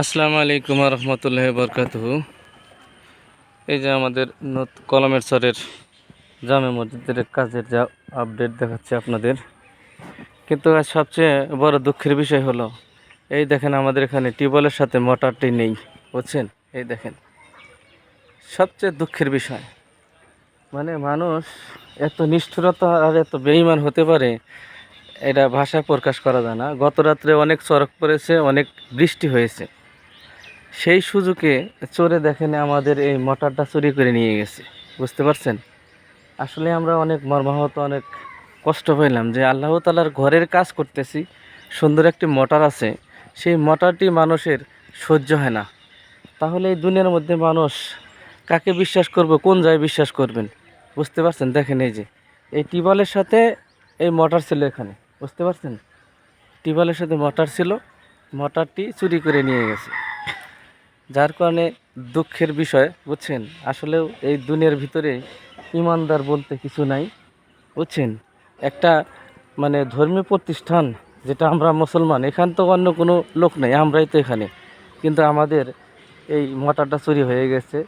আসসালামু আলাইকুম রহমতুল্লাহ বরকাতুহু। এই যে আমাদের কলমের চরের জামে মসজিদের কাজের যা আপডেট দেখাচ্ছে আপনাদের, কিন্তু আজ সবচেয়ে বড় দুঃখের বিষয় হলো এই দেখেন আমাদের এখানে টিউবওয়েলের সাথে মোটরটি নেই, বুঝছেন? এই দেখেন সবচেয়ে দুঃখের বিষয়, মানে মানুষ এত নিষ্ঠুরতা আর এত বেঈমান হতে পারে, এটা ভাষায় প্রকাশ করা যায় না। গত রাত্রে অনেক চড়ক পড়েছে, অনেক বৃষ্টি হয়েছে, সেই সুযোগে চোরে দেখেন আমাদের এই মোটরটা চুরি করে নিয়ে গেছে, বুঝতে পারছেন? আসলে আমরা অনেক মর্মাহত, অনেক কষ্ট পেলাম যে আল্লাহ তাআলার ঘরের কাজ করতেছি, সুন্দর একটি মোটর আছে, সেই মোটরটি মানুষের সহ্য হয় না। তাহলে এই দুনিয়ার মধ্যে মানুষ কাকে বিশ্বাস করবে, কোন জায়গায় বিশ্বাস করবেন? বুঝতে পারছেন? দেখেন এই যে এই টিউবওয়েলের সাথে এই মোটর ছিল এখানে, বুঝতে পারছেন? টিউবওয়েলের সাথে মোটর ছিল, মোটরটি চুরি করে নিয়ে গেছে, যার কারণে দুঃখের বিষয়, বুঝছেন? আসলেও এই দুনিয়ার ভিতরে ইমানদার বলতে কিছু নাই, বুঝছেন? একটা মানে ধর্মীয় প্রতিষ্ঠান, যেটা আমরা মুসলমান, এখান তো অন্য কোনো লোক নেই, আমরাই তো এখানে, কিন্তু আমাদের এই মোটরটা চুরি হয়ে গেছে।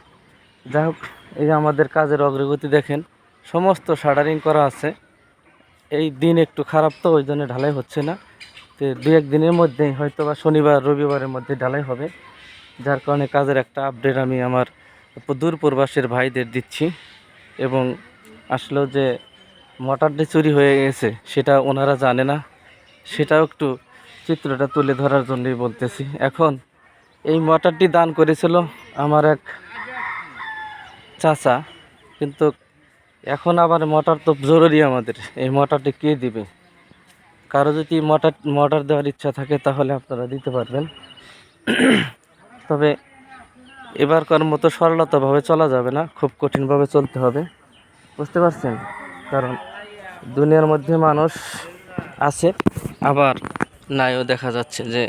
যাই হোক, এই যে আমাদের কাজের অগ্রগতি দেখেন, সমস্ত শাটারিং করা আছে। এই দিন একটু খারাপ, তো ওই জন্য ঢালাই হচ্ছে না, তো দু এক দিনের মধ্যেই হয়তো বা শনিবার রবিবারের মধ্যে ঢালাই হবে। যার কারণে কাজের একটা আপডেট আমি আমার দূর প্রবাসের ভাইদের দিচ্ছি, এবং আসলেও যে মোটরটি চুরি হয়ে গেছে সেটা ওনারা জানে না, সেটাও একটু চিত্রটা তুলে ধরার জন্যই বলতেছি। এখন এই মোটরটি দান করেছিল আমার এক চাচা, কিন্তু এখন আবার মোটর তো জরুরি আমাদের, এই মোটরটি কে দিবে? কারো যদি মোটর দেওয়ার ইচ্ছা থাকে তাহলে আপনারা দিতে পারবেন। তবে এবারকার মতো সরলতাভাবে চলা যাবে না, খুব কঠিনভাবে চলতে হবে, বুঝতে পারছেন? কারণ দুনিয়ার মধ্যে মানুষ আছে, আবার নাইও দেখা যাচ্ছে। যে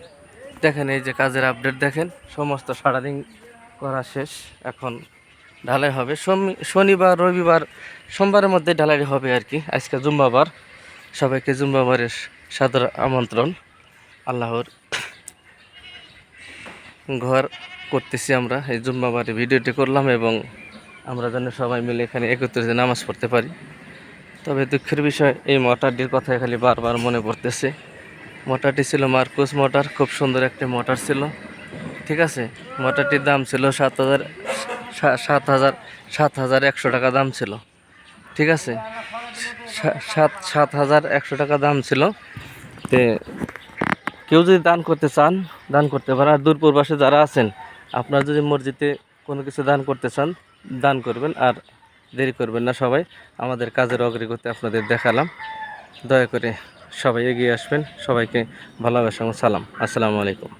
দেখেন এই যে কাজের আপডেট দেখেন, সমস্ত শাটারিং করা শেষ, এখন ঢালাই হবে শনিবার রবিবার সোমবারের মধ্যে ঢালাই হবে আর কি। আজকে জুম্মাবার, সবাইকে জুম্মাবারের সাদর আমন্ত্রণ। আল্লাহর ঘর করতেছি আমরা, এই জুম্মাবারে ভিডিওটি করলাম, এবং আমরা যেন সবাই মিলে এখানে একত্রিত নামাজ পড়তে পারি। তবে দুঃখের বিষয়, এই মোটরটির কথা খালি বারবার মনে পড়তেছে। মোটরটি ছিল মার্কুস মোটর, খুব সুন্দর একটি মোটর ছিল, ঠিক আছে? মোটরটির দাম ছিল 7,100 টাকা দাম ছিল, ঠিক আছে? 7,100 টাকা দাম ছিল। তে কেউ যদি দান করতে চান, দান করতে পারেন। আর দূর প্রবাসে যারা আছেন, আপনারা যদি মসজিদে কোনো কিছু দান করতে চান, দান করবেন, আর দেরি করবেন না। সবাই আমাদের কাজের অগ্রগতি আপনাদের দেখালাম, দয়া করে সবাই এগিয়ে আসবেন। সবাইকে ভালোবাসা এবং সালাম। আসসালামু আলাইকুম।